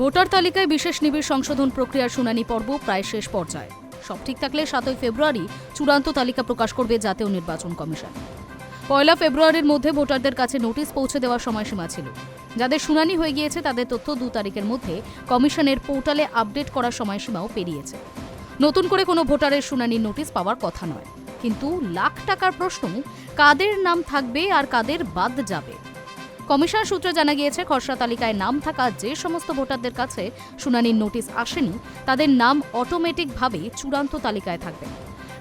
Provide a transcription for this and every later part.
Voter তালিকায় বিশেষ নিবিড় সংশোধন প্রক্রিয়ার শুনানি পর্ব প্রায় শেষ পর্যায়ে। সব ঠিক থাকলে 7 ফেব্রুয়ারি চূড়ান্ত তালিকা প্রকাশ করবে জাতীয় নির্বাচন কমিশন। 1 ফেব্রুয়ারির মধ্যে ভোটারদের কাছে নোটিশ পৌঁছে দেওয়ার সময়সীমা ছিল। যাদের শুনানি হয়ে গিয়েছে তাদের তথ্য 2 তারিখের মধ্যে কমিশনের পোর্টালে আপডেট করার সময়সীমাও পেরিয়েছে। নতুন করে কোনো ভোটারের শুনানির নোটিশ পাওয়ার কথা নয়, কিন্তু লাখ টাকার প্রশ্ন, কাদের নাম থাকবে আর কাদের বাদ যাবে। কমিশন সূত্রে জানা গিয়েছে, খসড়া তালিকায় নাম থাকা যে সমস্ত ভোটারদের কাছে শুনানির নোটিশ আসেনি তাদের নাম অটোমেটিকভাবে চূড়ান্ত তালিকায় থাকবে।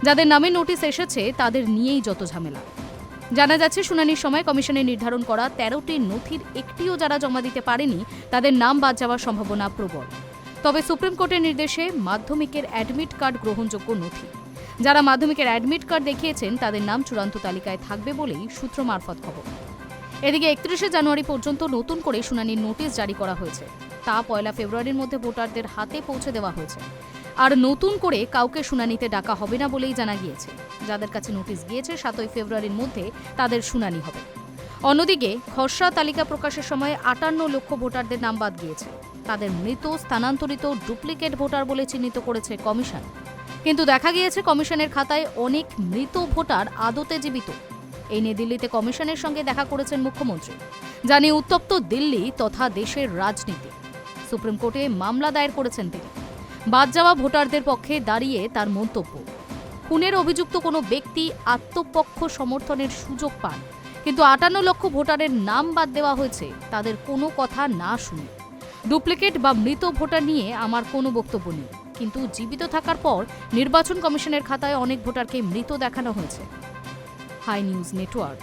যাদের নামে নোটিশ এসেছে তাদের নিয়েই যত ঝামেলা। জানা যাচ্ছে, শুনানির সময় কমিশনের নির্ধারণ করা 13টি নথির একটিও যারা জমা দিতে পারেনি তাদের নাম বাদ যাওয়ার সম্ভাবনা প্রবল। তবে সুপ্রিম কোর্টের নির্দেশে মাধ্যমিকের অ্যাডমিট কার্ড গ্রহণযোগ্য নথি। যারা মাধ্যমিকের অ্যাডমিট কার্ড দেখিয়েছেন তাদের নাম চূড়ান্ত তালিকায় থাকবে বলেই সূত্র মারফত খবর। এদিকে 31 জানুয়ারি পর্যন্ত নতুন করে শুনানির নোটিশ জারি করা হয়েছে। তা 1 ফেব্রুয়ারির মধ্যে ভোটারদের হাতে পৌঁছে দেওয়া হয়েছে। আর নতুন করে কাউকে শুনানিতে ডাকা হবে না বলেই জানা গিয়েছে। যাদের কাছে নোটিশ গিয়েছে 7 ফেব্রুয়ারির মধ্যে তাদের শুনানি হবে। অন্যদিকে খসড়া তালিকা প্রকাশের সময় 58 লক্ষ ভোটারদের নাম বাদ গিয়েছে। তাদের মৃত, স্থানান্তরিত, ডুপ্লিকেট ভোটার বলে চিহ্নিত করেছে কমিশন। কিন্তু দেখা গিয়েছে কমিশনের খাতায় অনেক মৃত ভোটার আদতে জীবিত। এই নিয়ে দিল্লিতে কমিশনের সঙ্গে দেখা করেছেন মুখ্যমন্ত্রী। জানি উত্তপ্ত দিল্লি তথা দেশের রাজনীতি। সুপ্রিম কোর্টে মামলা দায়ের করেছেন তিনি। বাদ যাওয়া ভোটারদের পক্ষে দাঁড়িয়ে তার মন্তব্য, খুনের অভিযুক্ত কোনো ব্যক্তি আত্মপক্ষ সমর্থনের সুযোগ পান, কিন্তু 58 লক্ষ ভোটারের নাম বাদ দেওয়া হয়েছে তাদের কোনো কথা না শুনে। ডুপ্লিকেট বা মৃত ভোটার নিয়ে আমার কোনো বক্তব্য নেই, কিন্তু জীবিত থাকার পর নির্বাচন কমিশনের খাতায় অনেক ভোটারকে মৃত দেখানো হয়েছে। High News network.